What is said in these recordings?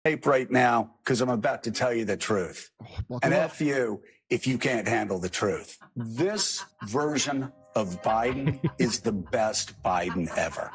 tape right now because I'm about to tell you the truth. And F you if you can't handle the truth. This version of Biden is the best Biden ever.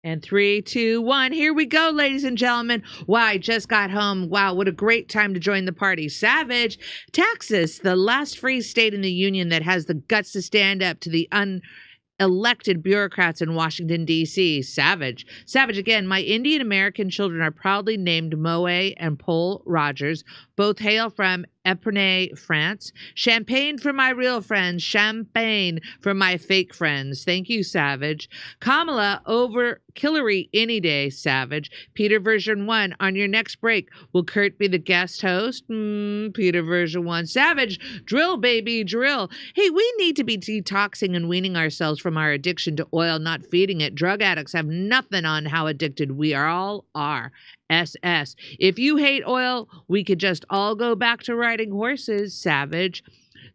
And 3, 2, 1, here we go, ladies and gentlemen. Wow, I just got home. Wow, what a great time to join the party. Savage, Texas, the last free state in the union that has the guts to stand up to the unelected bureaucrats in Washington, D.C. Savage. Savage again. My Indian American children are proudly named Moe and Paul Rogers. Both hail from Epernay, France. Champagne for my real friends. Champagne for my fake friends. Thank you, Savage. Kamala over Hillary any day, Savage. Peter version 1. On your next break, will Kurt be the guest host? Peter version 1. Savage. Drill, baby, drill. Hey, we need to be detoxing and weaning ourselves from our addiction to oil, not feeding it. Drug addicts have nothing on how addicted we all are. SS. If you hate oil, we could just all go back to riding horses, Savage.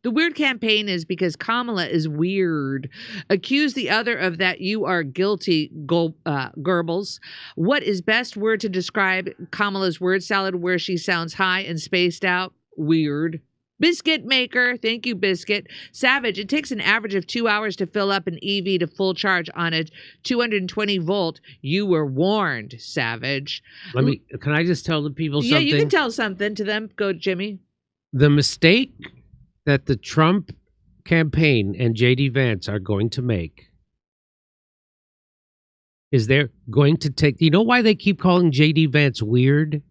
The weird campaign is because Kamala is weird. Accuse the other of that you are guilty, Goebbels. What is best word to describe Kamala's word salad where she sounds high and spaced out? Weird. Biscuit maker. Thank you, Biscuit. Savage. It takes an average of 2 hours to fill up an EV to full charge on a 220 volt. You were warned, Savage. Can I just tell the people something? Yeah, you can tell something to them. Go, Jimmy. The mistake that the Trump campaign and J.D. Vance are going to make is they're going to take... You know why they keep calling J.D. Vance weird?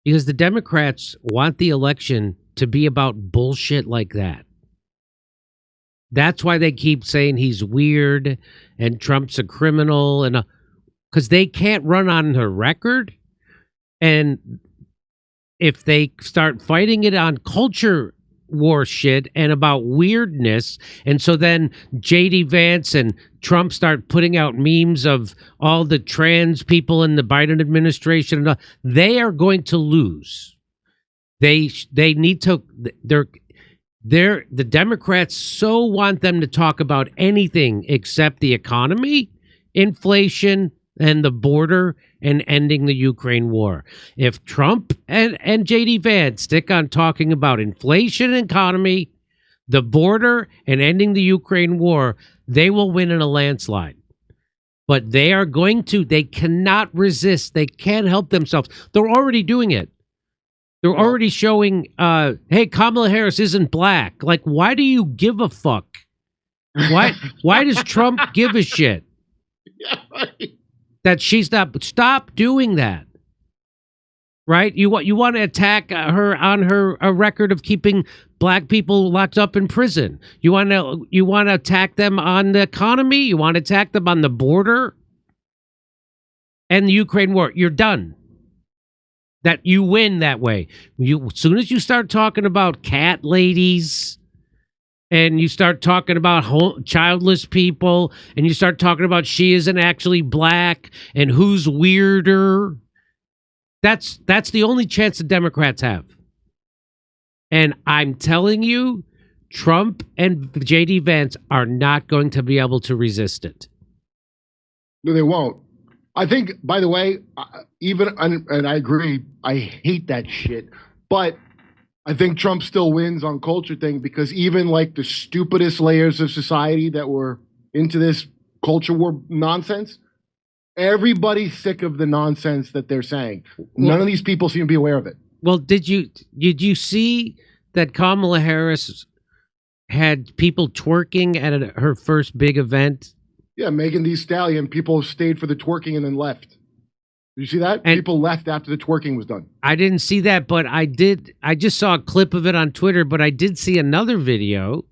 Because the Democrats want the election to be about bullshit like that. That's why they keep saying he's weird and Trump's a criminal, and because they can't run on her record. And if they start fighting it on culture war shit and about weirdness, and so then J.D. Vance and Trump start putting out memes of all the trans people in the Biden administration, they are going to lose. They need to. The Democrats so want them to talk about anything except the economy, inflation, and the border, and ending the Ukraine war. If Trump and J.D. Vance stick on talking about inflation, economy, the border, and ending the Ukraine war, they will win in a landslide. But they are going to. They cannot resist. They can't help themselves. They're already doing it. They're already showing, hey, Kamala Harris isn't black. Like, why do you give a fuck? Why does Trump give a shit? Yeah, right. That she's not... Stop doing that. Right? You want to attack her on her record of keeping black people locked up in prison. You want to attack them on the economy? You want to attack them on the border? And the Ukraine war. You're done. That you win that way. As soon as you start talking about cat ladies, and you start talking about childless people, and you start talking about she isn't actually black, and who's weirder, that's the only chance the Democrats have. And I'm telling you, Trump and J.D. Vance are not going to be able to resist it. No, they won't. I think, by the way, and I agree, I hate that shit, but I think Trump still wins on culture thing because even like the stupidest layers of society that were into this culture war nonsense, everybody's sick of the nonsense that they're saying. None of these people seem to be aware of it. Well, did you see that Kamala Harris had people twerking at her first big event? Yeah, Megan Thee Stallion, people stayed for the twerking and then left. Did you see that? And people left after the twerking was done. I didn't see that, but I did. I just saw a clip of it on Twitter, but I did see another video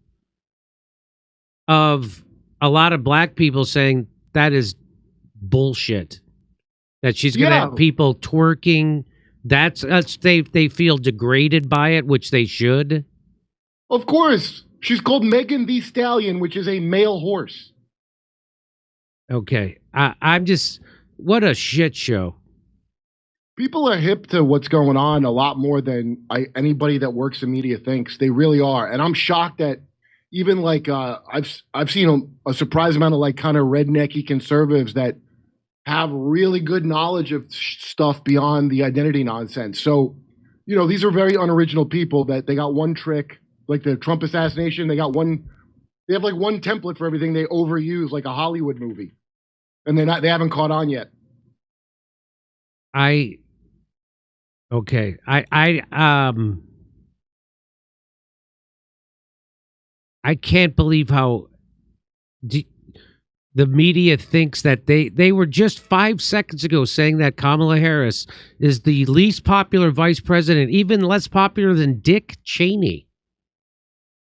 of a lot of black people saying that is bullshit. That she's going to have people twerking. That's they feel degraded by it, which they should. Of course. She's called Megan Thee Stallion, which is a male horse. Okay. I'm just... What a shit show. People are hip to what's going on a lot more than anybody that works in media thinks. They really are. And I'm shocked that even like I've seen a surprise amount of like kind of rednecky conservatives that have really good knowledge of stuff beyond the identity nonsense. So, you know, these are very unoriginal people that they got one trick, like the Trump assassination. They have like one template for everything they overuse, like a Hollywood movie, and they haven't caught on yet. I can't believe how the media thinks that they were just 5 seconds ago saying that Kamala Harris is the least popular vice president, even less popular than Dick Cheney.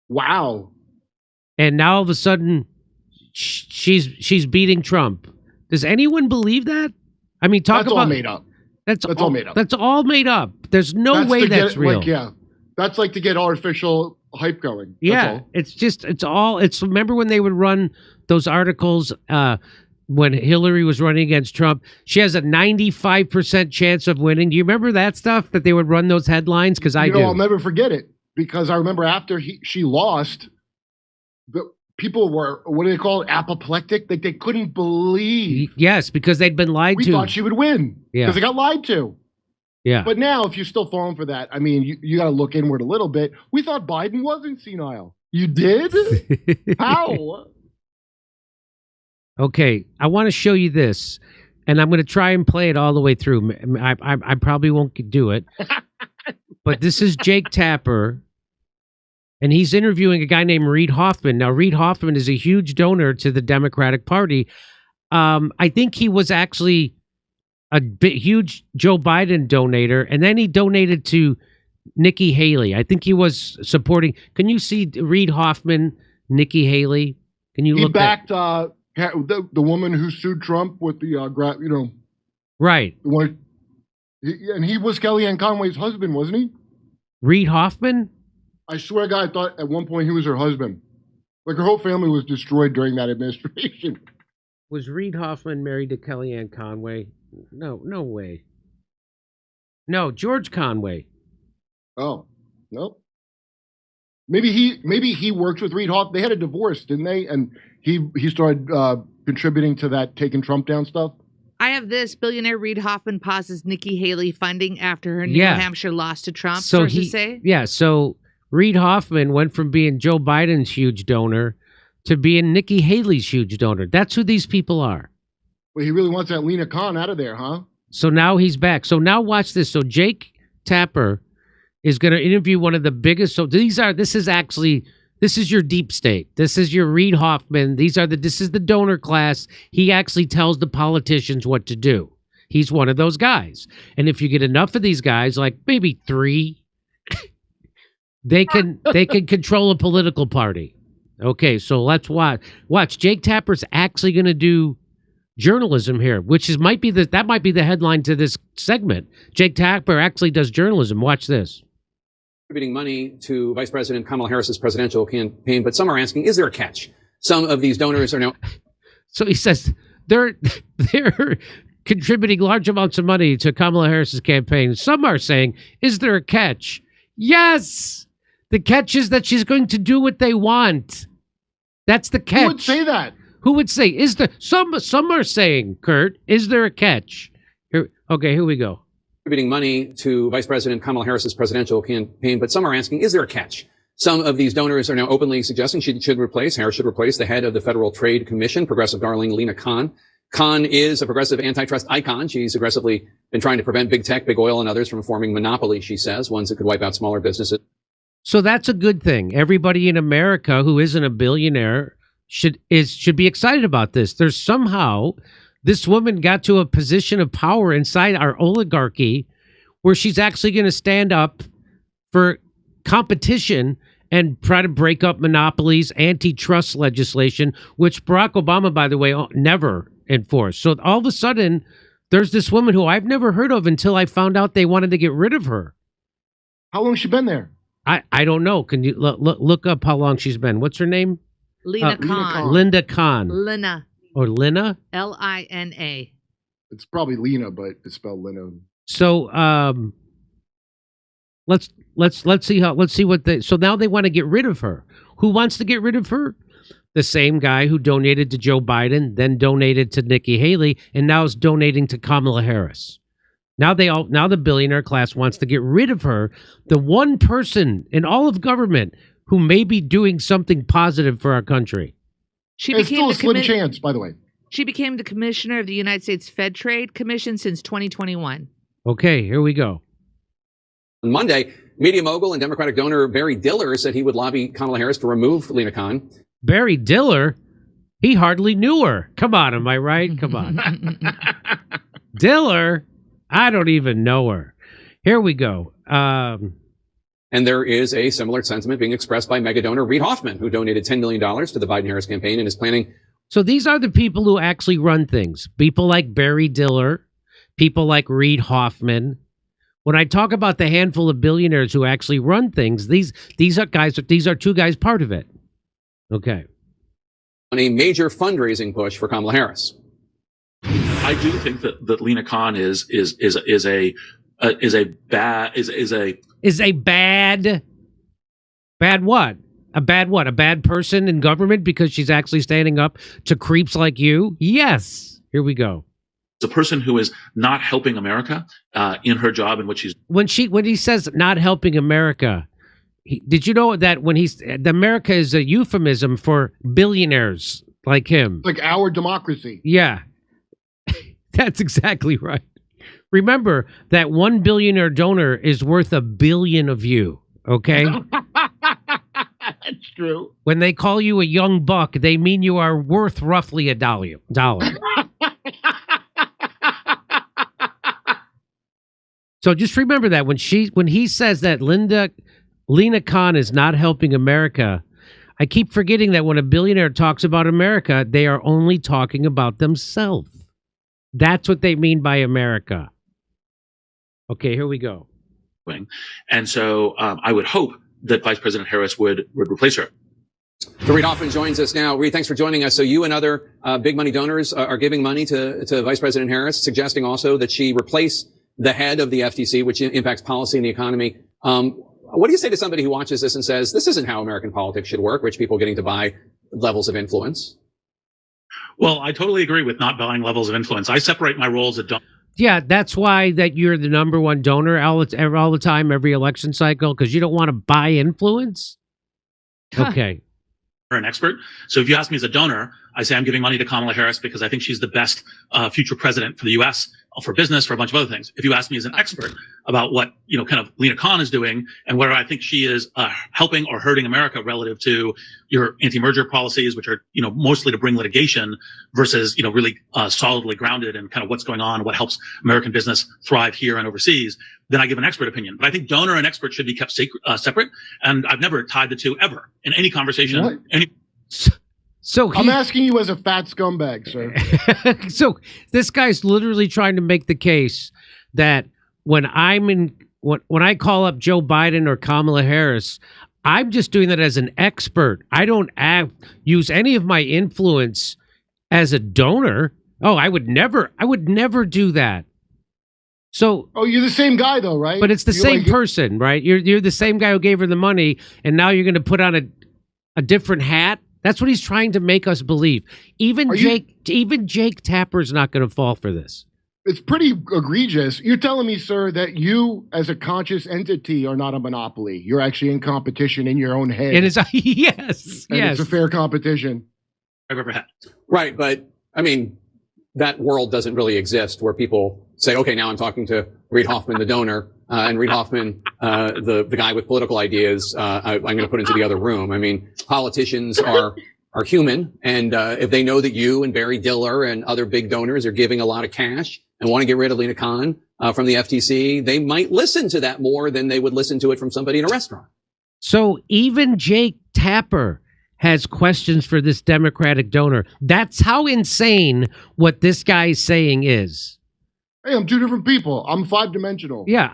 Wow. And now all of a sudden she's beating Trump. Does anyone believe that? I mean, that's all made up. That's all made up. That's all made up. There's no way that's real. Like, yeah. That's like to get artificial hype going. Yeah. It's remember when they would run those articles when Hillary was running against Trump? She has a 95% chance of winning. Do you remember that stuff that they would run those headlines? Because I do. I'll never forget it, because I remember after she lost, the people were, what do they call it, apoplectic? Like they couldn't believe. Yes, because they'd been lied to. We thought she would win because they got lied to. Yeah. But now, if you're still falling for that, I mean, you got to look inward a little bit. We thought Biden wasn't senile. You did? How? Okay, I want to show you this, and I'm going to try and play it all the way through. I probably won't do it, but this is Jake Tapper, and he's interviewing a guy named Reid Hoffman. Now, Reid Hoffman is a huge donor to the Democratic Party. I think he was actually a huge Joe Biden donator, and then he donated to Nikki Haley. I think he was supporting. Can you see Reid Hoffman, Nikki Haley? Can you look? He backed the woman who sued Trump with the right. The one, and he was Kellyanne Conway's husband, wasn't he? Reid Hoffman? I swear to God, I thought at one point he was her husband. Like her whole family was destroyed during that administration. Was Reid Hoffman married to Kellyanne Conway? No way. No, George Conway. Oh, nope. Maybe he worked with Reid Hoffman. They had a divorce, didn't they? And he started contributing to that taking Trump down stuff. I have this. Billionaire Reid Hoffman pauses Nikki Haley funding after her New Hampshire loss to Trump. So sources say. Yeah, so Reid Hoffman went from being Joe Biden's huge donor to being Nikki Haley's huge donor. That's who these people are. Well, he really wants that Lena Khan out of there, huh? So now he's back. So now watch this. So Jake Tapper is going to interview one of the biggest. So this is your deep state. This is your Reid Hoffman. This is the donor class. He actually tells the politicians what to do. He's one of those guys. And if you get enough of these guys, like maybe 3, they can control a political party. Okay, so let's watch. Jake Tapper's actually going to do journalism here, which might be the headline to this segment. Jake Tapper actually does journalism. Watch this. Contributing money to Vice President Kamala Harris's presidential campaign, but some are asking, is there a catch? Some of these donors are now. So he says they're contributing large amounts of money to Kamala Harris's campaign. Some are saying, is there a catch? Yes. The catch is that she's going to do what they want. That's the catch. Who would say that? Who would say, is there some are saying, Kurt, is there a catch? Here we go. Contributing money to Vice President Kamala Harris's presidential campaign, but some are asking, is there a catch? Some of these donors are now openly suggesting Harris should replace the head of the Federal Trade Commission, progressive darling Lena Khan. Khan is a progressive antitrust icon. She's aggressively been trying to prevent big tech, big oil, and others from forming monopolies, she says, ones that could wipe out smaller businesses. So that's a good thing. Everybody in America who isn't a billionaire should be excited about this. There's somehow this woman got to a position of power inside our oligarchy where she's actually going to stand up for competition and try to break up monopolies, antitrust legislation, which Barack Obama, by the way, never enforced. So all of a sudden, there's this woman who I've never heard of until I found out they wanted to get rid of her. How long has she been there? I don't know. Can you look up how long she's been? What's her name? Lena Khan. Linda Khan. Lena. Or Lina? Lina. It's probably Lena, but it's spelled Lena. So let's let's see what they. So now they want to get rid of her. Who wants to get rid of her? The same guy who donated to Joe Biden, then donated to Nikki Haley, and now is donating to Kamala Harris. Now the billionaire class wants to get rid of her, the one person in all of government who may be doing something positive for our country. It's still a slim chance, by the way. She became the commissioner of the United States Fed Trade Commission since 2021. Okay, here we go. On Monday, media mogul and Democratic donor Barry Diller said he would lobby Kamala Harris to remove Lina Khan. Barry Diller? He hardly knew her. Come on, am I right? Come on. Diller? I don't even know her. Here we go. And there is a similar sentiment being expressed by mega donor Reid Hoffman, who donated $10 million to the Biden-Harris campaign and is planning. So these are the people who actually run things. People like Barry Diller, people like Reid Hoffman. When I talk about the handful of billionaires who actually run things, these are two guys part of it. Okay. On a major fundraising push for Kamala Harris. I do think that Lina Khan is a bad what? A bad what? A bad person in government because she's actually standing up to creeps like you? Yes. Here we go. It's a person who is not helping America in her job in which she's. When he says not helping America, did you know that America is a euphemism for billionaires like him? Like our democracy. Yeah. That's exactly right. Remember that one billionaire donor is worth a billion of you, okay? That's true. When they call you a young buck, they mean you are worth roughly a dollar. So just remember that when he says that Lina Khan is not helping America, I keep forgetting that when a billionaire talks about America, they are only talking about themselves. That's what they mean by America. Okay, here we go. And so I would hope that Vice President Harris would replace her. So Reid Hoffman joins us now. Reid, thanks for joining us. So you and other big money donors are giving money to Vice President Harris, suggesting also that she replace the head of the FTC, which impacts policy and the economy. What do you say to somebody who watches this and says, this isn't how American politics should work, rich people getting to buy levels of influence? Well, I totally agree with not buying levels of influence. I separate my roles at donor. Yeah, that's why that you're the number one donor all the time, every election cycle, because you don't want to buy influence? Okay. An expert. So if you ask me as a donor, I say I'm giving money to Kamala Harris because I think she's the best future president for the U.S., for business, for a bunch of other things. If you ask me as an expert about what, kind of Lina Khan is doing and whether I think she is helping or hurting America relative to your anti-merger policies, which are, mostly to bring litigation versus, really solidly grounded in kind of what's going on, what helps American business thrive here and overseas, then I give an expert opinion. But I think donor and expert should be kept separate. And I've never tied the two ever in any conversation. So I'm asking you as a fat scumbag, sir. So this guy's literally trying to make the case that when I call up Joe Biden or Kamala Harris, I'm just doing that as an expert. I don't use any of my influence as a donor. Oh, I would never do that. So, you're the same guy though, right? But it's the same person, right? You're the same guy who gave her the money, and now you're going to put on a different hat. That's what he's trying to make us believe. Even Jake Tapper's not going to fall for this. It's pretty egregious. You're telling me, sir, that you as a conscious entity are not a monopoly. You're actually in competition in your own head. And yes. It's a fair competition. I've ever had. Right. But I mean, that world doesn't really exist where people say, okay, now I'm talking to Reid Hoffman, the donor, and Reid Hoffman, the guy with political ideas, I'm going to put into the other room. I mean, politicians are human. And, if they know that you and Barry Diller and other big donors are giving a lot of cash and want to get rid of Lina Khan, from the FTC, they might listen to that more than they would listen to it from somebody in a restaurant. So even Jake Tapper has questions for this Democratic donor. That's how insane what this guy's saying is. Hey, I'm two different people. I'm five-dimensional. Yeah,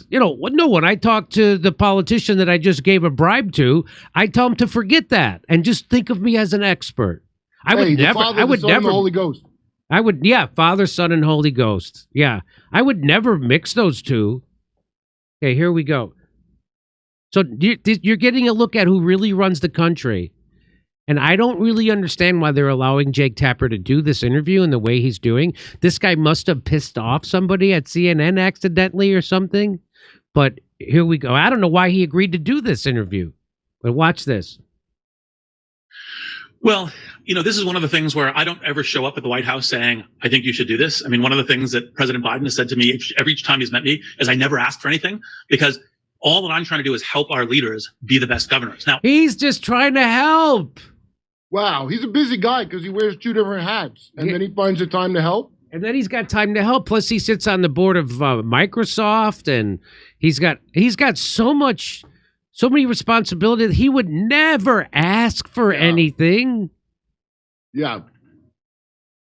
when I talk to the politician that I just gave a bribe to, I tell him to forget that and just think of me as an expert. I would never. Holy Ghost. Father, Son, and Holy Ghost. Yeah, I would never mix those two. Okay, here we go. So you're getting a look at who really runs the country. And I don't really understand why they're allowing Jake Tapper to do this interview in the way he's doing. This guy must have pissed off somebody at CNN accidentally or something. But here we go. I don't know why he agreed to do this interview. But watch this. Well, this is one of the things where I don't ever show up at the White House saying, I think you should do this. I mean, one of the things that President Biden has said to me every time he's met me is I never ask for anything, because all that I'm trying to do is help our leaders be the best governors. Now, he's just trying to help. Wow, he's a busy guy because he wears 2 different hats, and then he finds the time to help. And then he's got time to help. Plus, he sits on the board of Microsoft, and he's got so many responsibilities. He would never ask for anything. Yeah. If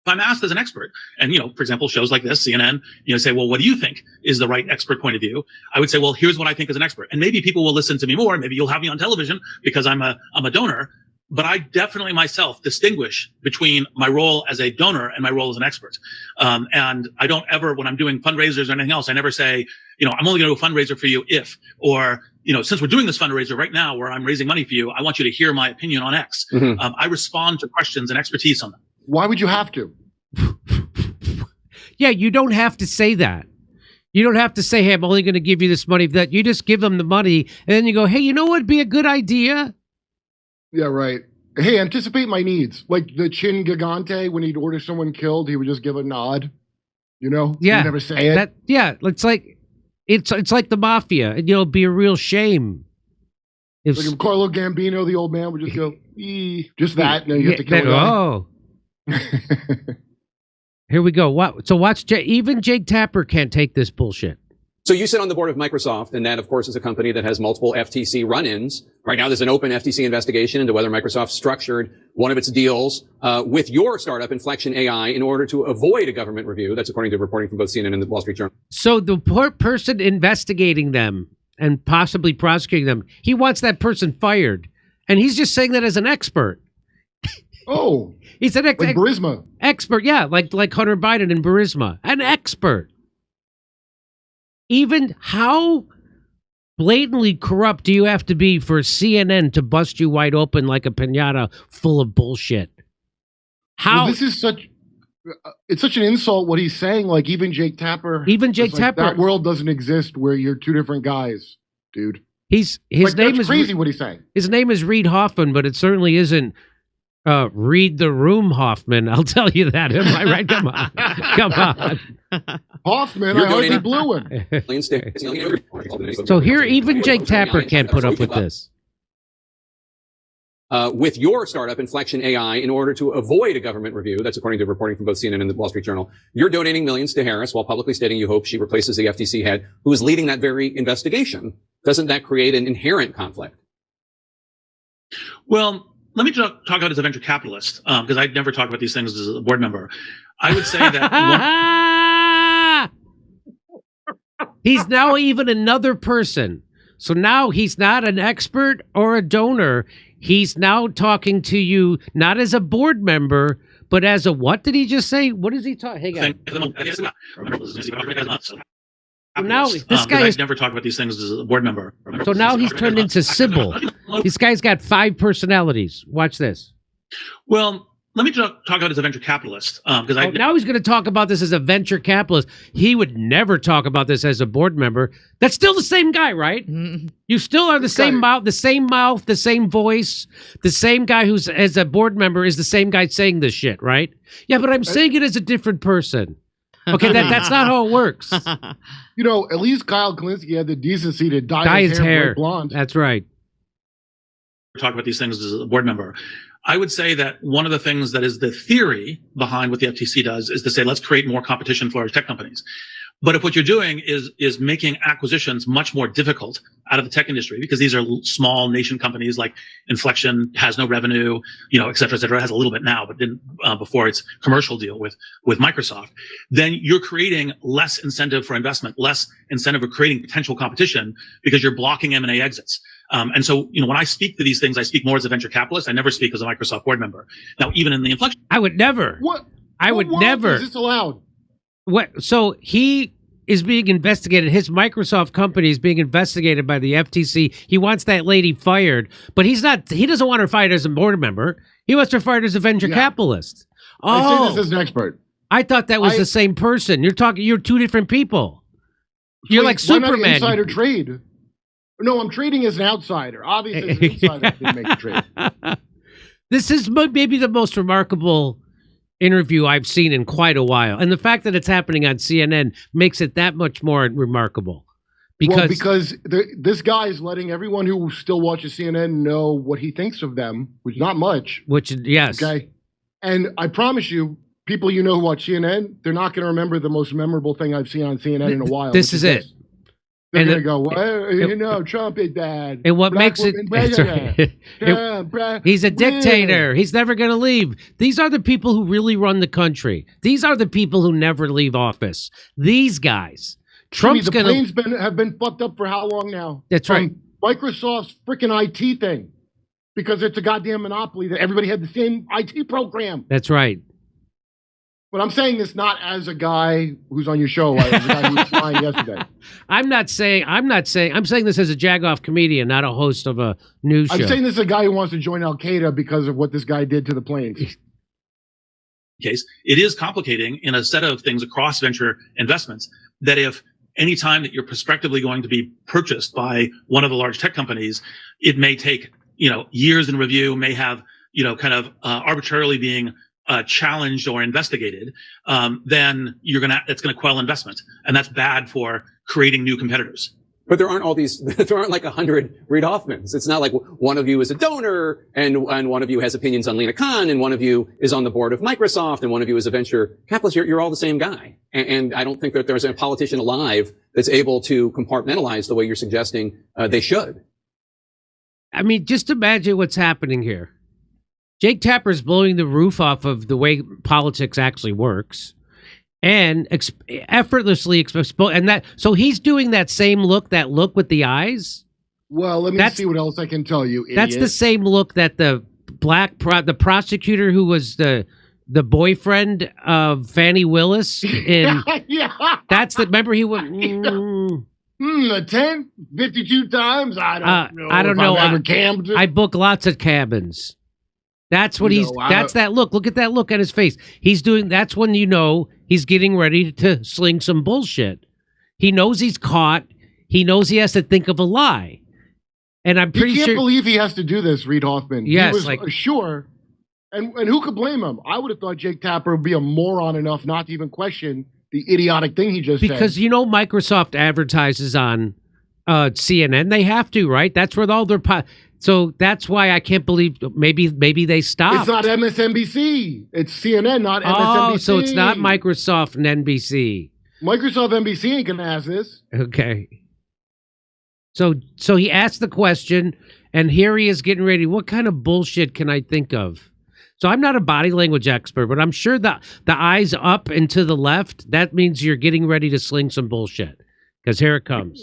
I'm asked as an expert, and for example, shows like this, CNN, say, well, what do you think is the right expert point of view? I would say, well, here's what I think as an expert, and maybe people will listen to me more. Maybe you'll have me on television because I'm a donor. But I definitely myself distinguish between my role as a donor and my role as an expert. And I don't ever, when I'm doing fundraisers or anything else, I never say, I'm only going to do a fundraiser for you if, or, since we're doing this fundraiser right now where I'm raising money for you, I want you to hear my opinion on X. Mm-hmm. I respond to questions and expertise on them. Why would you have to? Yeah, you don't have to say that. You don't have to say, hey, I'm only going to give you this money. That you just give them the money, and then you go, hey, you know what would be a good idea? Yeah, right. Hey, anticipate my needs. Like the Chin Gigante, when he'd order someone killed, he would just give a nod. Yeah. He'd never say it. It's like the mafia. And, it'd be a real shame. If Carlo Gambino, the old man, would just go, just that, and then you have to kill him. Oh. Here we go. So watch, even Jake Tapper can't take this bullshit. So you sit on the board of Microsoft, and that, of course, is a company that has multiple FTC run-ins. Right now, there's an open FTC investigation into whether Microsoft structured one of its deals with your startup, Inflection AI, in order to avoid a government review. That's according to reporting from both CNN and the Wall Street Journal. So the poor person investigating them and possibly prosecuting them, he wants that person fired. And he's just saying that as an expert. Oh. He's an like Burisma. Expert, yeah, like Hunter Biden and Burisma. An expert. Even how blatantly corrupt do you have to be for CNN to bust you wide open like a piñata full of bullshit? How? Well, this is it's such an insult what he's saying. Like even Jake Tapper. That world doesn't exist where you're 2 different guys, dude. His name is crazy what he's saying. His name is Reid Hoffman, but it certainly isn't Read the Room Hoffman. I'll tell you that. Am I right? Come on. Come on. Hoffman, I hardly blew him. So here, even Jake Tapper can't put up with this. With your startup, Inflection AI, in order to avoid a government review. That's according to reporting from both CNN and the Wall Street Journal. You're donating millions to Harris while publicly stating you hope she replaces the FTC head who is leading that very investigation. Doesn't that create an inherent conflict? Well, let me talk about it as a venture capitalist, because I'd never talk about these things as a board member. I would say that he's now even another person. So now he's not an expert or a donor. He's now talking to you not as a board member, but as a, what did he just say? What is he talking? Hey, now this guy I'd never talk about these things as a board member. So now he's turned into Sybil. This guy's got 5 personalities. Watch this. Well, let me talk about it as a venture capitalist, because now he's going to talk about this as a venture capitalist. He would never talk about this as a board member. That's still the same guy, right? Mm-hmm. You still are the same mouth, the same voice, the same guy who's as a board member is the same guy saying this shit, right? Yeah, but I'm saying it as a different person. Okay, that's not how it works. At least Kyle Kalinske had the decency to dye his hair blonde. That's right. Talk about these things as a board member. I would say that one of the things that is the theory behind what the FTC does is to say, let's create more competition for large tech companies. But if what you're doing is making acquisitions much more difficult out of the tech industry, because these are small nation companies like Inflection has no revenue, et cetera, et cetera. It has a little bit now, but didn't before its commercial deal with Microsoft, then you're creating less incentive for investment, less incentive for creating potential competition because you're blocking M&A exits. And so, when I speak to these things, I speak more as a venture capitalist. I never speak as a Microsoft board member. Now, even in the Inflection. I would never. What? I would never. Is this allowed? What? So he is being investigated. His Microsoft company is being investigated by the FTC. He wants that lady fired, but he doesn't want her fired as a board member. He wants her fired as a venture capitalist. I say this as an expert. I thought that was the same person. You're two different people. You're like Superman. Why not insider trade? No, I'm trading as an outsider. Obviously, as an insider, I didn't make a trade. This is maybe the most remarkable interview I've seen in quite a while. And the fact that it's happening on CNN makes it that much more remarkable. Because this guy is letting everyone who still watches CNN know what he thinks of them, which is not much. Which, yes. Okay. And I promise you, people you know who watch CNN, they're not going to remember the most memorable thing I've seen on CNN in a while. This is it. They're going to go, well, Trump is bad. And what makes it... He's a dictator. He's never going to leave. These are the people who really run the country. These are the people who never leave office. These guys. Trump's going to... The planes have been fucked up for how long now? That's right. Microsoft's freaking IT thing. Because it's a goddamn monopoly that everybody had the same IT program. That's right. But I'm saying this not as a guy who's on your show, as a guy who was flying yesterday. I'm saying this as a jagoff comedian, not a host of a news show. I'm saying this as a guy who wants to join Al-Qaeda because of what this guy did to the planes. Case, it is complicating in a set of things across venture investments that if any time that you're prospectively going to be purchased by one of the large tech companies, it may take, years in review, may have, arbitrarily being challenged or investigated, then it's gonna quell investment, and that's bad for creating new competitors. But there aren't there aren't like 100 Reid Hoffmans. It's not like one of you is a donor and one of you has opinions on Lina Khan and one of you is on the board of Microsoft and one of you is a venture capitalist. You're all the same guy. And I don't think that there's a politician alive that's able to compartmentalize the way you're suggesting they should. I mean, just imagine what's happening here. Jake Tapper's blowing the roof off of the way politics actually works, and effortlessly so he's doing that same look, with the eyes. Well, let me see what else I can tell you. Idiot. That's the same look that the the prosecutor who was the boyfriend of Fannie Willis in. Yeah. That's the. Remember he went. A 10, 52 times. I don't know. I've ever camped. I book lots of cabins. That's what that's that look. Look at that look on his face. He's doing, that's when he's getting ready to sling some bullshit. He knows he's caught. He knows he has to think of a lie. And I'm pretty sure. You can't believe he has to do this, Reid Hoffman. Yes. He was sure. And who could blame him? I would have thought Jake Tapper would be a moron enough not to even question the idiotic thing he just said. Because, Microsoft advertises on CNN. They have to, right? That's where all their... So that's why I can't believe maybe they stopped. It's not MSNBC. It's CNN, not MSNBC. Oh, so it's not Microsoft and NBC. Microsoft NBC ain't gonna ask this. Okay. So he asked the question, and here he is getting ready. What kind of bullshit can I think of? So I'm not a body language expert, but I'm sure the eyes up and to the left, that means you're getting ready to sling some bullshit. Because here it comes.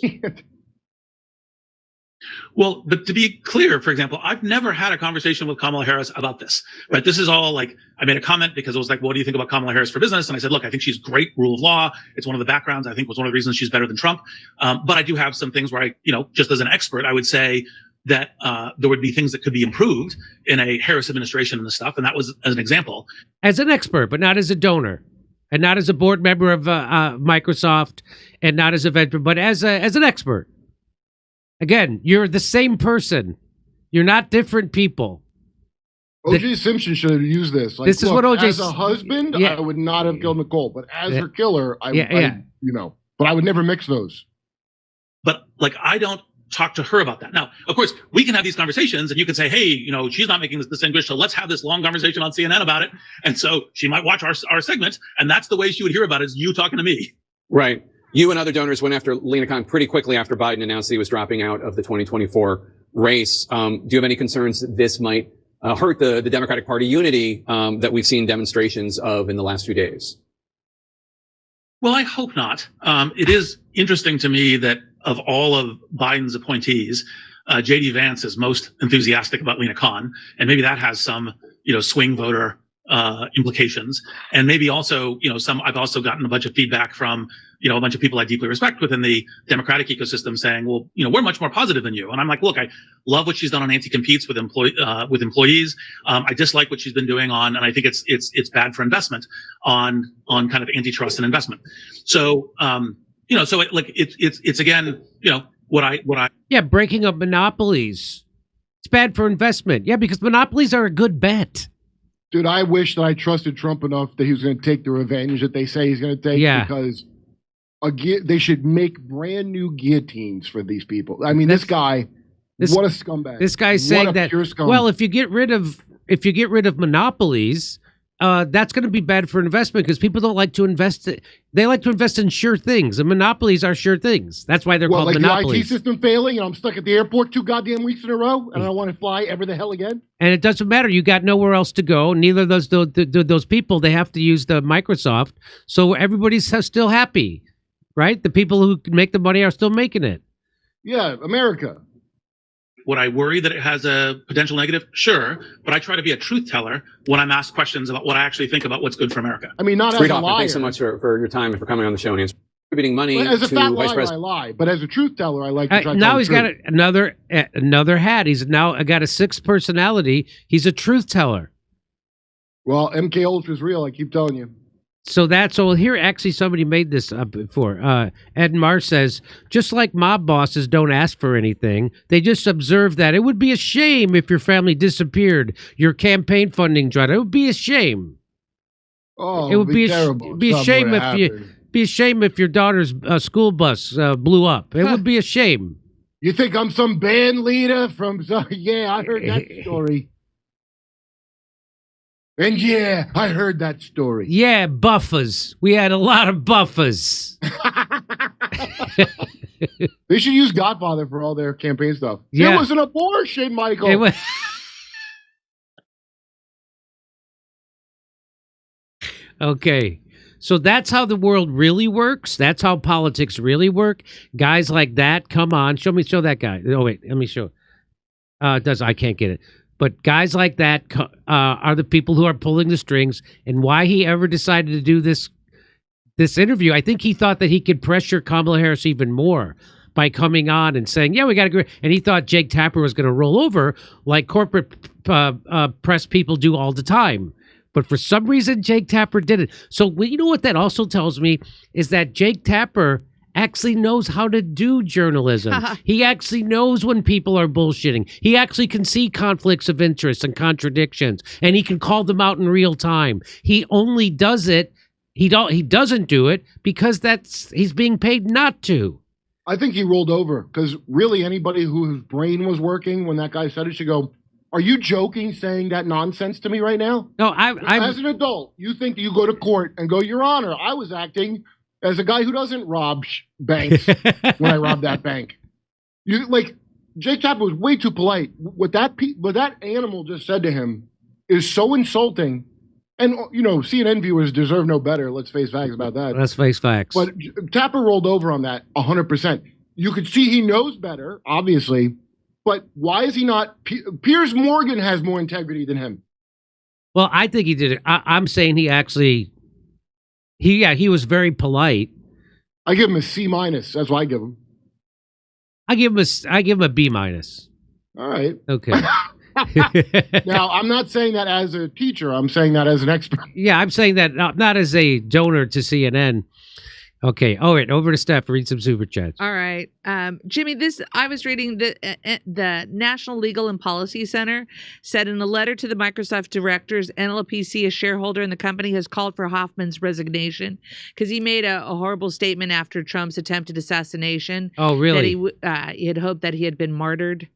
Well, but to be clear, for example, I've never had a conversation with Kamala Harris about this, right? This is all I made a comment because it was like, what do you think about Kamala Harris for business? And I said, look, I think she's great, rule of law. It's one of the backgrounds I think was one of the reasons she's better than Trump. But I do have some things where just as an expert, I would say that, there would be things that could be improved in a Harris administration and this stuff. And that was as an example. As an expert, but not as a donor. And not as a board member of Microsoft and not as a veteran, but as an expert. Again, you're the same person. You're not different people. O.J. Simpson should have used this. This is what O.J. As a husband, I would not have killed Nicole, but as her killer, but I would never mix those. But I don't talk to her about that. Now, of course, we can have these conversations, and you can say, hey, she's not making this English, so let's have this long conversation on CNN about it. And so she might watch our segment, and that's the way she would hear about it, is you talking to me. Right. You and other donors went after Lina Khan pretty quickly after Biden announced he was dropping out of the 2024 race. Do you have any concerns that this might hurt the Democratic Party unity that we've seen demonstrations of in the last few days? Well, I hope not. It is interesting to me that of all of Biden's appointees, J.D. Vance is most enthusiastic about Lina Khan, and maybe that has some, swing voter implications. And maybe also, I've also gotten a bunch of feedback from, a bunch of people I deeply respect within the Democratic ecosystem saying, well, we're much more positive than you. And I'm like, look, I love what she's done on anti-competes with employees. I dislike what she's been doing on, and I think it's bad for investment on kind of antitrust and investment. So, it's again, what I. Yeah. Breaking up monopolies. It's bad for investment. Yeah. Because monopolies are a good bet. Dude, I wish that I trusted Trump enough that he was going to take the revenge that they say he's going to take. Yeah. Because they should make brand new guillotines for these people. I mean, this guy, what a scumbag. This guy's saying that, well, if you get rid of monopolies, that's going to be bad for investment because people don't like to invest. They like to invest in sure things, and monopolies are sure things. That's why they're called monopolies. The IT system failing, and I'm stuck at the airport 2 goddamn weeks in a row, and I don't want to fly ever the hell again. And it doesn't matter. You got nowhere else to go. Neither of those people, they have to use the Microsoft, so everybody's still happy, right? The people who make the money are still making it. Yeah, America. Would I worry that it has a potential negative? Sure. But I try to be a truth teller when I'm asked questions about what I actually think about what's good for America. I mean, not as a liar. Thanks so much for your time and for coming on the show and contributing money as a to fat Vice liar, President. I lie. But as a truth teller, I like to try to now tell he's the truth. got another hat. He's now got a 6th personality. He's a truth teller. Well, MK Ultra's real, I keep telling you. So here actually somebody made this up before. Ed Marr says, just like mob bosses don't ask for anything, they just observe that it would be a shame if your family disappeared, your campaign funding dried. It would be a shame. Oh, it would be terrible. Be a shame if your daughter's school bus blew up. It would be a shame. You think I'm some band leader from? Yeah, I heard that story. And yeah, I heard that story. Yeah, buffers. We had a lot of buffers. They should use Godfather for all their campaign stuff. Yeah. It was an abortion, Michael. Okay. So that's how the world really works. That's how politics really work. Guys like that, come on. Show that guy. Oh, wait. Let me show. I can't get it. But guys like that are the people who are pulling the strings. And why he ever decided to do this interview, I think he thought that he could pressure Kamala Harris even more by coming on and saying, yeah, we got to agree. And he thought Jake Tapper was going to roll over like corporate press people do all the time. But for some reason, Jake Tapper didn't. So you know what that also tells me is that Jake Tapper actually knows how to do journalism. He actually knows when people are bullshitting. He actually can see conflicts of interest and contradictions, and he can call them out in real time. He only does it. He doesn't do it because he's being paid not to. I think he rolled over because really anybody whose brain was working when that guy said it should go, are you joking saying that nonsense to me right now? No, I'm as an adult, you think that you go to court and go, Your Honor, I was acting as a guy who doesn't rob banks when I robbed that bank. Jake Tapper was way too polite. What that animal just said to him is so insulting. And, CNN viewers deserve no better. Let's face facts about that. Let's face facts. But Tapper rolled over on that 100%. You could see he knows better, obviously. But why is he not? Piers Morgan has more integrity than him. Well, I think he did it. I'm saying he actually... He was very polite. I give him a C-. That's what I give him. I give him a B-. All right. Okay. Now, I'm not saying that as a teacher. I'm saying that as an expert. Yeah, I'm saying that not as a donor to CNN. Okay. All right. Over to Steph. Read some super chats. All right. Jimmy, I was reading the National Legal and Policy Center said in a letter to the Microsoft directors, NLPC, a shareholder in the company, has called for Hoffman's resignation because he made a horrible statement after Trump's attempted assassination. Oh, really? That he had hoped that he had been martyred.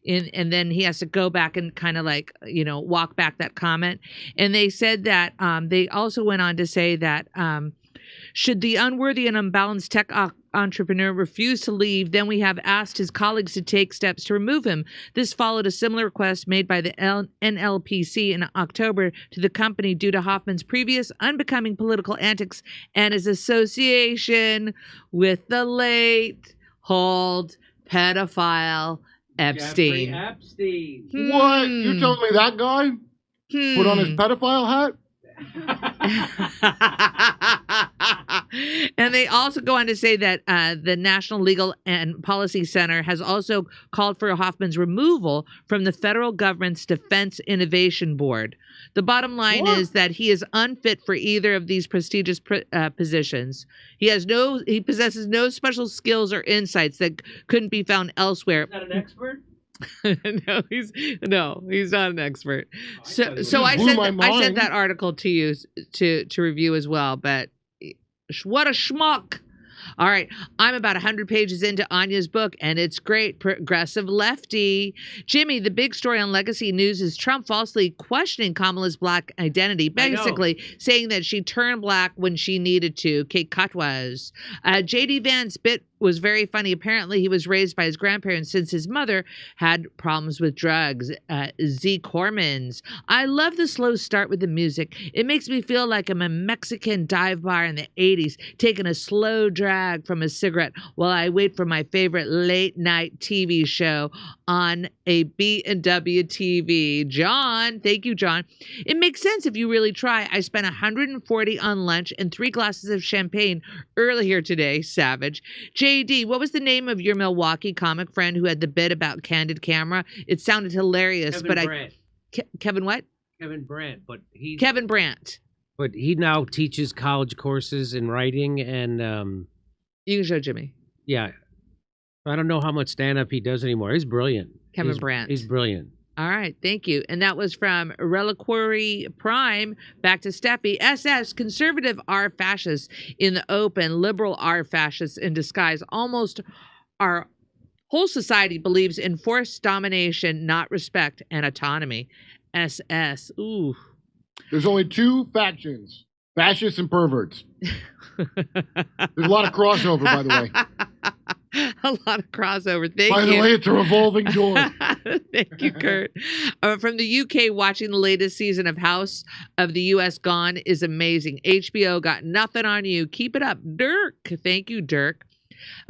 And then he has to go back and kind of walk back that comment. And they said that they also went on to say that should the unworthy and unbalanced tech entrepreneur refuse to leave, then we have asked his colleagues to take steps to remove him. This followed a similar request made by the NLPC in October to the company due to Hoffman's previous unbecoming political antics and his association with the late hold pedophile Epstein. Epstein. What? You telling me that guy put on his pedophile hat? And they also go on to say that the National Legal and Policy Center has also called for Hoffman's removal from the federal government's Defense Innovation Board. The bottom line is that he is unfit for either of these prestigious positions. He possesses no special skills or insights that couldn't be found elsewhere. Is that an expert? No, he's not an expert. So I sent that article to you to review as well, but what a schmuck. All right, I'm about 100 pages into Anya's book, and it's great. Progressive lefty. Jimmy, the big story on Legacy News is Trump falsely questioning Kamala's black identity, basically saying that she turned black when she needed to. Kate Katwas. J.D. Vance bit was very funny. Apparently, he was raised by his grandparents since his mother had problems with drugs. Z. Cormans. I love the slow start with the music. It makes me feel like I'm a Mexican dive bar in the 80s, taking a slow drag from a cigarette while I wait for my favorite late night TV show on a B&W TV. John, thank you, John. It makes sense if you really try. I spent $140 on lunch and 3 glasses of champagne earlier today. Savage. JD, what was the name of your Milwaukee comic friend who had the bit about candid camera? It sounded hilarious, Kevin Brandt. Kevin what? Kevin Brandt, but he's Kevin Brandt. But he now teaches college courses in writing and you can show Jimmy. Yeah. I don't know how much stand-up he does anymore. He's brilliant. Kevin Brandt. He's brilliant. All right, thank you. And that was from Reliquary Prime. Back to Steffi. SS, conservative are fascists in the open, liberal are fascists in disguise. Almost our whole society believes in forced domination, not respect and autonomy. SS, ooh. There's only 2 factions, fascists and perverts. There's a lot of crossover, by the way. A lot of crossover. Thank you. By the way, it's a revolving door. Thank you, Kurt. From the UK, watching the latest season of House of the US Gone is amazing. HBO got nothing on you. Keep it up, Dirk. Thank you, Dirk.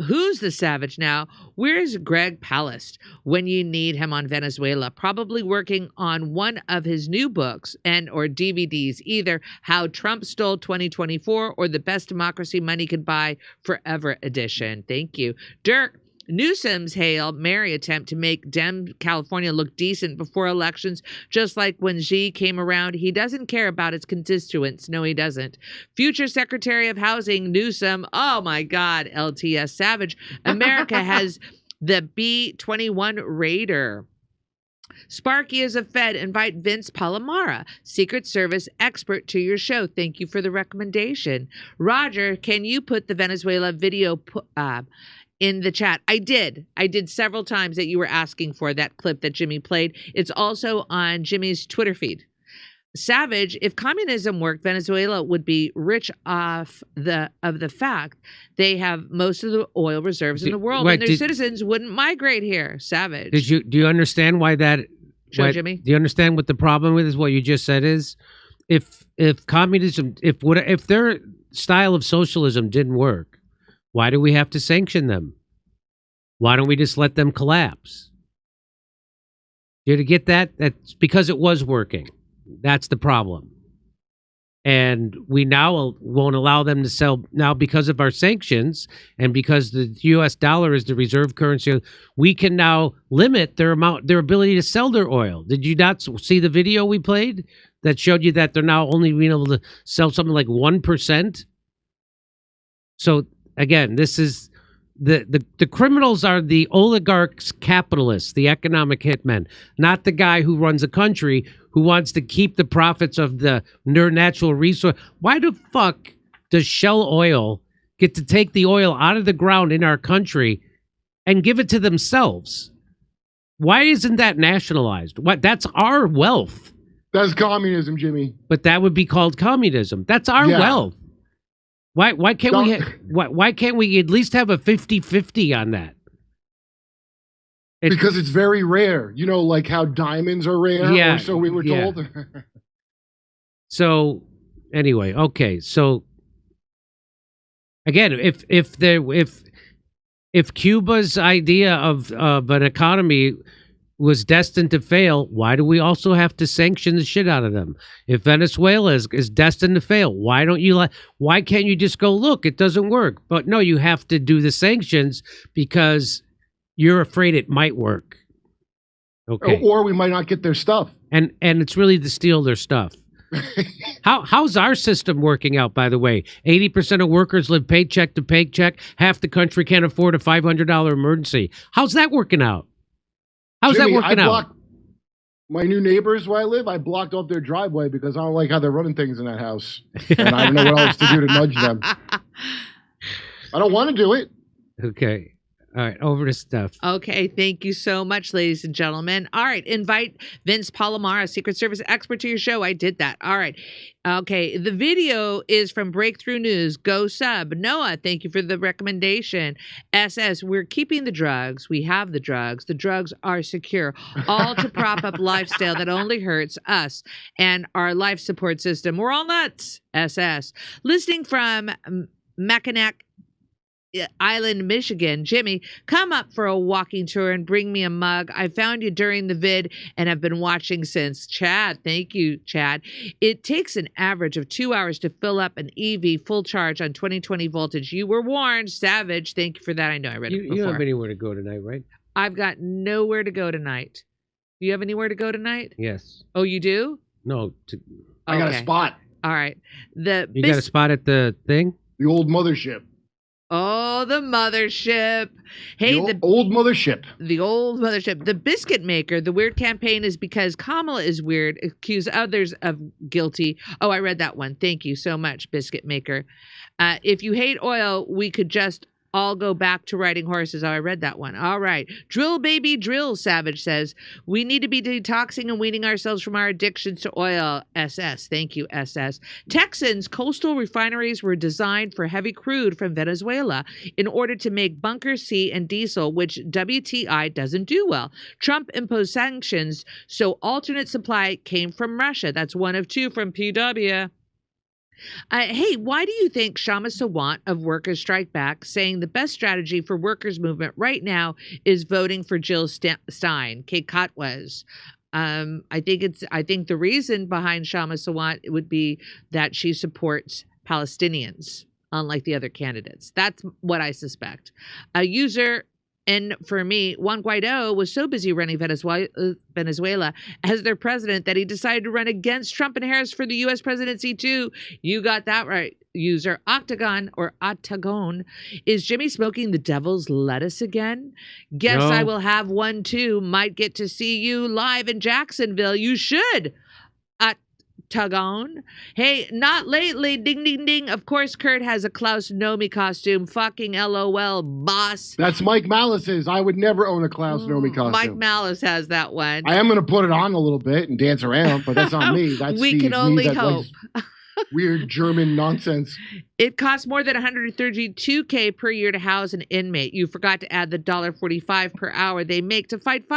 Who's the savage now? Where's Greg Palast when you need him on Venezuela? Probably working on one of his new books and or DVDs, either How Trump Stole 2024 or The Best Democracy Money Could Buy Forever edition. Thank you. Dirk, Newsom's Hail Mary attempt to make Dem California look decent before elections, just like when Xi came around. He doesn't care about his constituents. No, he doesn't. Future Secretary of Housing, Newsom. Oh, my God, LTS Savage. America has the B-21 Raider. Sparky is a Fed. Invite Vince Palomara, Secret Service expert, to your show. Thank you for the recommendation. Roger, can you put the Venezuela video in the chat? I did several times that you were asking for that clip that Jimmy played. It's also on Jimmy's Twitter feed. Savage, if communism worked, Venezuela would be rich off the fact they have most of the oil reserves in the world, and their citizens wouldn't migrate here. Savage. Do you understand why that? Show Jimmy. Do you understand what the problem with is? What you just said is, if communism, if their style of socialism didn't work, why do we have to sanction them? Why don't we just let them collapse? You to get that? That's because it was working. That's the problem. And we now won't allow them to sell now because of our sanctions and because the U.S. dollar is the reserve currency. We can now limit their ability to sell their oil. Did you not see the video we played that showed you that they're now only being able to sell something like 1%? So again, this is the criminals are the oligarchs, capitalists, the economic hitmen, not the guy who runs a country who wants to keep the profits of their natural resource. Why the fuck does Shell Oil get to take the oil out of the ground in our country and give it to themselves? Why isn't that nationalized? That's our wealth. That's communism, Jimmy. But that would be called communism. That's our wealth. Why can't we at least have a 50-50 on that? Because it's very rare. You know, like how diamonds are rare, yeah, or so we were told. So anyway, okay. So again, if Cuba's idea of an economy was destined to fail, why do we also have to sanction the shit out of them? If Venezuela is destined to fail, why can't you just go, look, it doesn't work? But no, you have to do the sanctions because you're afraid it might work. Okay. Or we might not get their stuff. And it's really to steal their stuff. How's our system working out, by the way? 80% of workers live paycheck to paycheck. Half the country can't afford a $500 emergency. How's that working out? How's Jimmy, that working out? My new neighbors where I live, I blocked off their driveway because I don't like how they're running things in that house. And I don't know what else to do to nudge them. I don't want to do it. Okay. All right, over to Steph. Okay, thank you so much, ladies and gentlemen. All right, invite Vince Palomar, a Secret Service expert, to your show. I did that. All right. Okay, the video is from Breakthrough News. Go sub. Noah, thank you for the recommendation. SS, we're keeping the drugs. We have the drugs. The drugs are secure. All to prop up lifestyle that only hurts us and our life support system. We're all nuts. SS. Listening from Mackinac Island, Michigan. Jimmy, come up for a walking tour and bring me a mug. I found you during the vid and have been watching since. Chad, thank you, Chad. It takes an average of 2 hours to fill up an EV full charge on 2020 voltage. You were warned. Savage, thank you for that. I know I read it before. You don't have anywhere to go tonight, right? I've got nowhere to go tonight. Do you have anywhere to go tonight? Yes. Oh, you do? No. I got a spot. All right. You got a spot at the thing? The old mothership. Oh, the mothership. Hey, the old mothership. The old mothership. The biscuit maker. The weird campaign is because Kamala is weird. Accuse others of guilty. Oh, I read that one. Thank you so much, biscuit maker. If you hate oil, we could just all go back to riding horses. Oh, I read that one. All right. Drill, baby, drill, Savage says. We need to be detoxing and weaning ourselves from our addictions to oil. SS. Thank you, SS. Texans, coastal refineries were designed for heavy crude from Venezuela in order to make bunker C and diesel, which WTI doesn't do well. Trump imposed sanctions, so alternate supply came from Russia. That's one of two from PW. Hey, why do you think Shama Sawant of Workers Strike Back saying the best strategy for workers' movement right now is voting for Jill Stein? Kate Cotwes. I think the reason behind Shama Sawant would be that she supports Palestinians, unlike the other candidates. That's what I suspect. A user. And for me, Juan Guaido was so busy running Venezuela as their president that he decided to run against Trump and Harris for the U.S. presidency, too. You got that right, user. Octagon or Octagon. Is Jimmy smoking the devil's lettuce again? Guess No. I will have one, too. Might get to see you live in Jacksonville. You should. Octagon. Hey, not lately. Ding, ding, ding. Of course, Kurt has a Klaus Nomi costume. Fucking LOL, boss. That's Mike Malice's. I would never own a Klaus Nomi costume. Mike Malice has that one. I am going to put it on a little bit and dance around, but that's not me. That's We can only hope. Weird German nonsense. It costs more than $132K per year to house an inmate. You forgot to add the $1.45 per hour they make to fight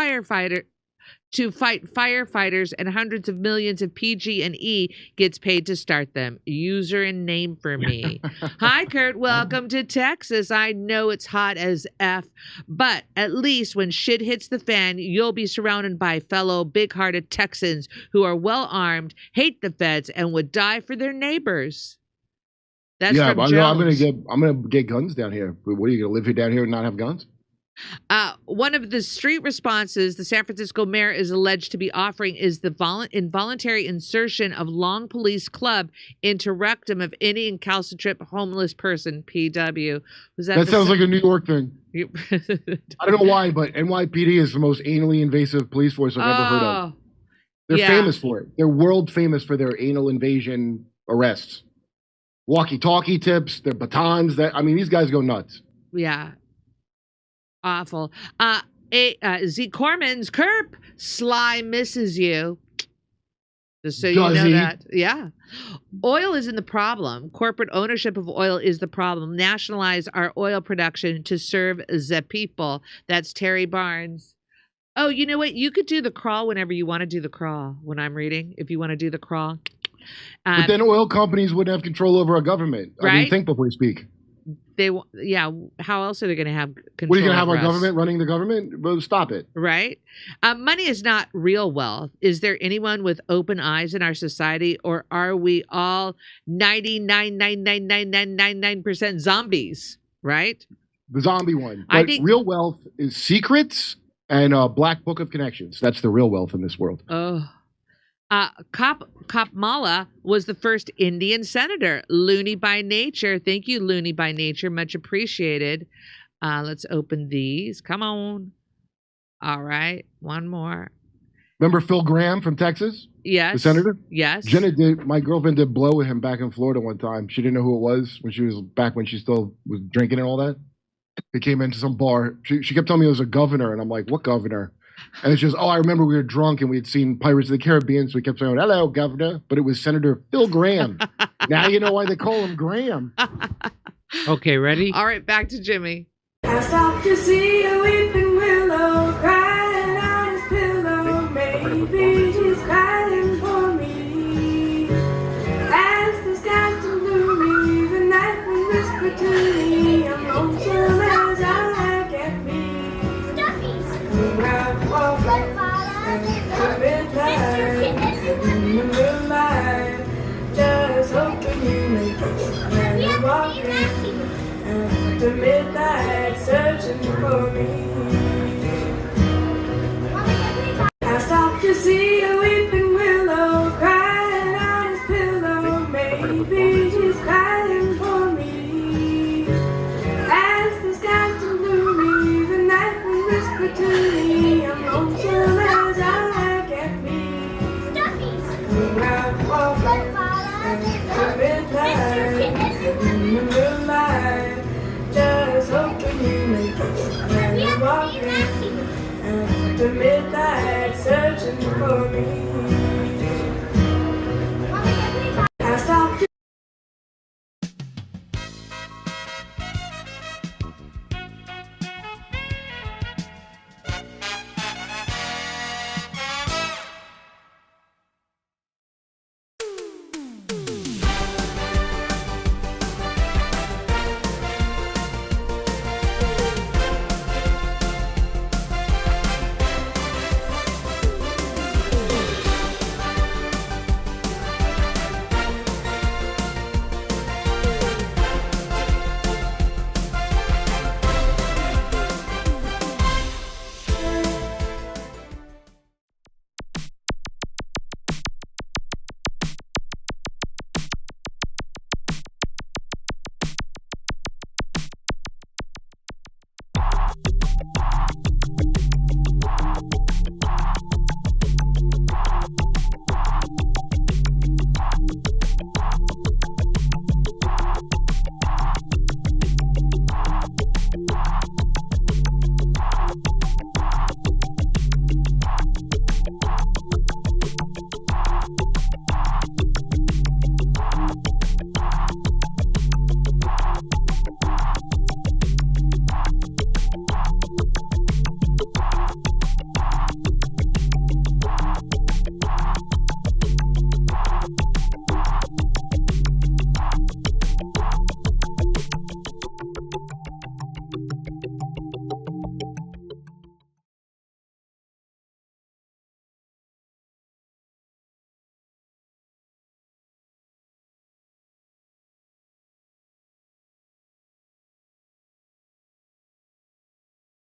firefighters, and hundreds of millions of PG&E gets paid to start them. User and name for me. Hi, Kurt. Welcome to Texas. I know it's hot as F, but at least when shit hits the fan, you'll be surrounded by fellow big-hearted Texans who are well-armed, hate the feds, and would die for their neighbors. That's from Jones. I'm gonna get guns down here. What are you gonna live here down here and not have guns? One of the street responses the San Francisco mayor is alleged to be offering is the involuntary insertion of long police club into rectum of any incalcitrant homeless person. PW. That sounds like a New York thing. I don't know why, but NYPD is the most anally invasive police force I've ever heard of. They're famous for it. They're world famous for their anal invasion arrests. Walkie-talkie tips, their batons. These guys go nuts. Yeah. Awful. Z. Corman's Kerp, Sly misses you. Just so you know that. Yeah. Oil isn't the problem. Corporate ownership of oil is the problem. Nationalize our oil production to serve the people. That's Terry Barnes. Oh, you know what? You could do the crawl whenever you want to do the crawl when I'm reading. If you want to do the crawl. But then oil companies wouldn't have control over our government. Right? Think before you speak. how else are they going to have control? What are you going to have over our us? government running the government? Well, stop it. Right? Money is not real wealth. Is there anyone with open eyes in our society, or are we all 99.99999% zombies? Right? The zombie one. I But think- real wealth is secrets and a black book of connections. That's the real wealth in this world. Oh. Mamala was the first Indian senator. Loony by nature. Thank you, Loony by nature. Much appreciated. Let's open these. Come on. All right. One more. Remember Phil Graham from Texas? Yes. The senator? Yes. My girlfriend did blow with him back in Florida one time. She didn't know who it was when she still was drinking and all that. He came into some bar. She kept telling me it was a governor, and I'm like, what governor? And it's just, I remember we were drunk and we had seen Pirates of the Caribbean, so we kept saying, hello, governor. But it was Senator Phil Graham. Now you know why they call him Graham. Okay, ready? All right, back to Jimmy. I stopped to see a weeping willow crying on his pillow. Maybe he's crying for me. As the skies turn gloomy, the night wind whispered to me, I'm lonesome as I can be. I'm walking to midnight in the moonlight, just hoping you make it. I'm walking to midnight, searching for me. I stopped to see a weeping willow crying on his pillow. Maybe he's crying for me. As the skies turn gloomy, the night wind whispered to me, I'm lonesome as I can be. I'm walking to midnight in the moonlight, just hoping you make it. I'm walking to midnight, searching for me. I stopped.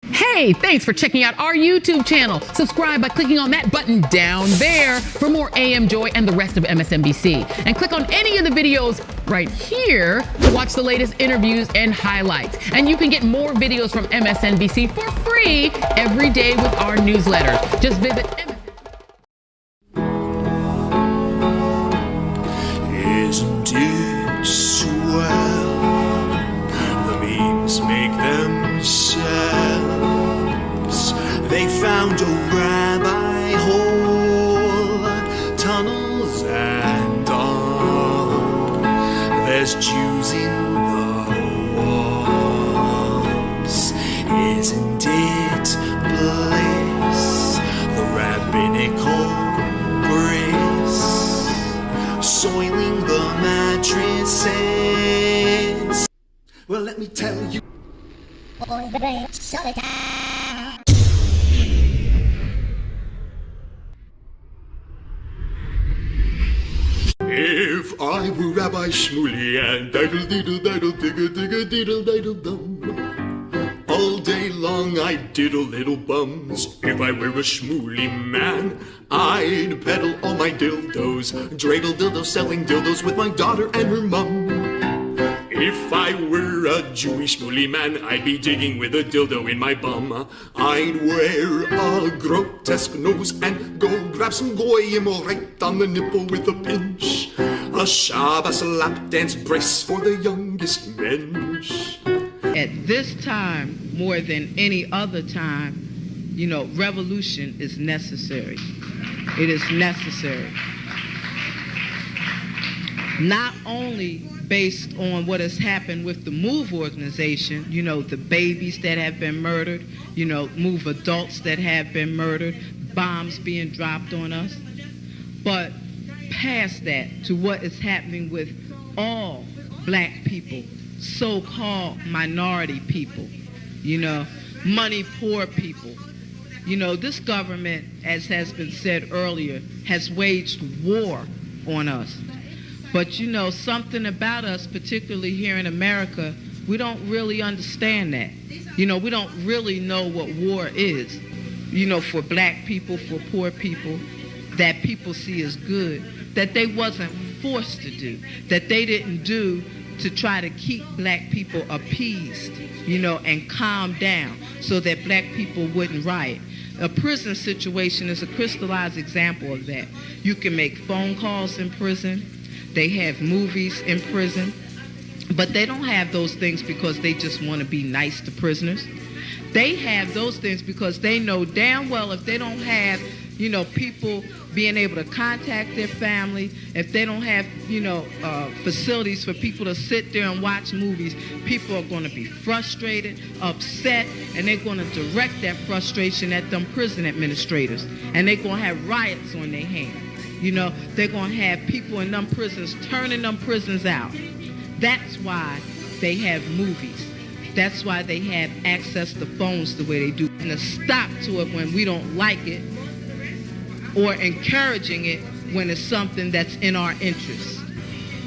Hey, thanks for checking out our YouTube channel. Subscribe by clicking on that button down there for more AM Joy and the rest of MSNBC. And click on any of the videos right here to watch the latest interviews and highlights. And you can get more videos from MSNBC for free every day with our newsletter. Just visit Isn't it swell? The memes make themselves. They found a rabbi hole, tunnels and all. There's Jews in the walls. Isn't it bliss? The rabbinical grace, soiling the mattresses. Well, let me tell you. If I were Rabbi Shmuley and diddle diddle diddle digga digga diddle diddle dum, all day long I'd diddle little bums. If I were a Shmuley man, I'd peddle all my dildos, dreidel dildos, selling dildos with my daughter and her mum. If I were a Jewish Shmuley man, I'd be digging with a dildo in my bum. I'd wear a grotesque nose and go grab some goyim right on the nipple with a pinch. A Shabbos lap dance brace for the youngest mensch. At this time, more than any other time, you know, revolution is necessary. It is necessary. Not only based on what has happened with the MOVE organization, you know, the babies that have been murdered, you know, MOVE adults that have been murdered, bombs being dropped on us, but past that to what is happening with all black people, so-called minority people, you know, money poor people. You know, this government, as has been said earlier, has waged war on us. But, you know, something about us, particularly here in America, we don't really understand that. You know, we don't really know what war is. You know, for black people, for poor people, that people see as good, that they wasn't forced to do, that they didn't do to try to keep black people appeased, you know, and calm down so that black people wouldn't riot. A prison situation is a crystallized example of that. You can make phone calls in prison. They have movies in prison, but they don't have those things because they just want to be nice to prisoners. They have those things because they know damn well if they don't have, you know, people being able to contact their family, if they don't have, you know, facilities for people to sit there and watch movies, people are going to be frustrated, upset, and they're going to direct that frustration at them prison administrators, and they're going to have riots on their hands. You know, they're going to have people in them prisons turning them prisons out. That's why they have movies. That's why they have access to phones the way they do. And a stop to it when we don't like it, or encouraging it when it's something that's in our interest.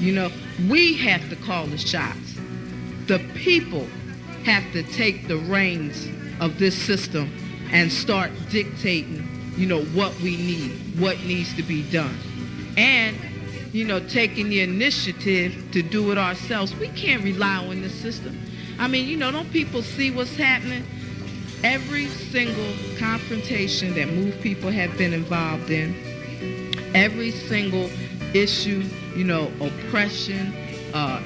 You know, we have to call the shots. The people have to take the reins of this system and start dictating, you know, what we need, what needs to be done. And, you know, taking the initiative to do it ourselves. We can't rely on this system. I mean, you know, don't people see what's happening? Every single confrontation that MOVE people have been involved in, every single issue, you know, oppression,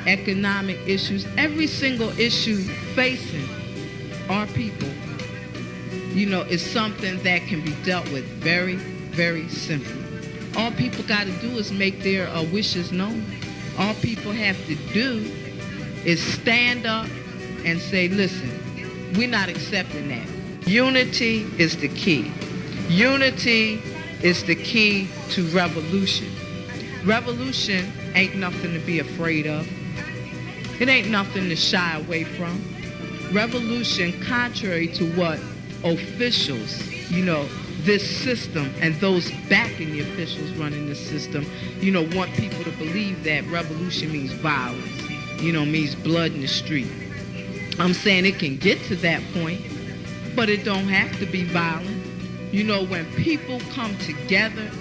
economic issues, every single issue facing our people, you know, is something that can be dealt with very, very simply. All people got to do is make their wishes known. All people have to do is stand up and say, listen, we're not accepting that. Unity is the key. Unity is the key to revolution. Revolution ain't nothing to be afraid of. It ain't nothing to shy away from. Revolution, contrary to what officials, you know, this system and those backing the officials running the system, you know, want people to believe that revolution means violence, you know, means blood in the street. I'm saying it can get to that point, but it don't have to be violent. You know, when people come together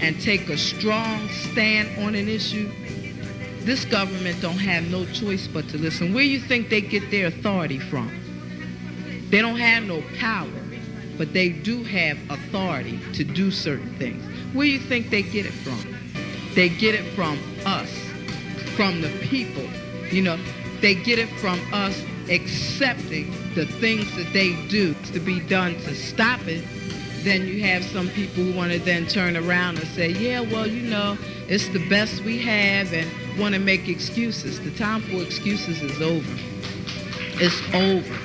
and take a strong stand on an issue, this government don't have no choice but to listen. Where you think they get their authority from? They don't have no power, but they do have authority to do certain things. Where you think they get it from? They get it from us, from the people. You know, they get it from us accepting the things that they do to be done to stop it. Then you have some people who want to then turn around and say, yeah, well, you know, it's the best we have, and want to make excuses. The time for excuses is over. It's over.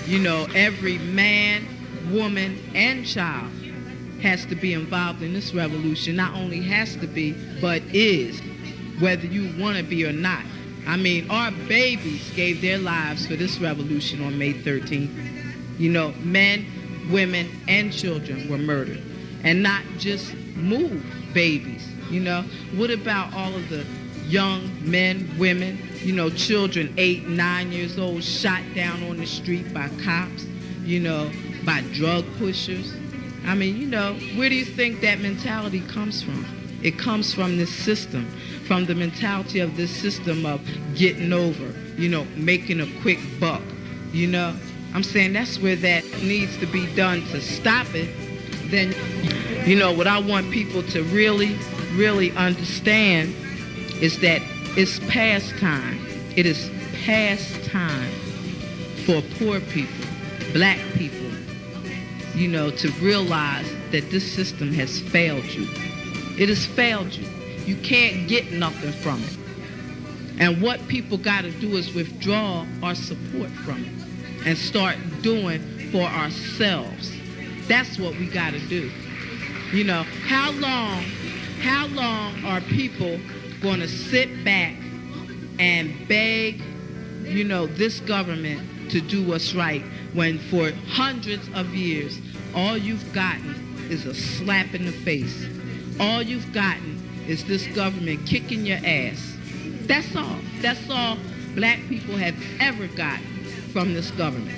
You know, every man, woman, and child has to be involved in this revolution. Not only has to be, but is, whether you want to be or not. I mean, our babies gave their lives for this revolution on May 13th. You know, men, women, and children were murdered. And not just move babies, you know. What about all of the young men, women, you know, children 8, 9 years old shot down on the street by cops, you know, by drug pushers? I mean, you know, where do you think that mentality comes from? It comes from this system, from the mentality of this system of getting over, you know, making a quick buck, you know. I'm saying that's where that needs to be done to stop it. Then, you know, what I want people to really, really understand is that it's past time. It is past time for poor people, black people, you know, to realize that this system has failed you. It has failed you. You can't get nothing from it. And what people got to do is withdraw our support from it and start doing for ourselves. That's what we got to do. You know, how long are people going to sit back and beg, you know, this government to do what's right when for hundreds of years all you've gotten is a slap in the face? All you've gotten is this government kicking your ass. That's all. That's all black people have ever gotten from this government.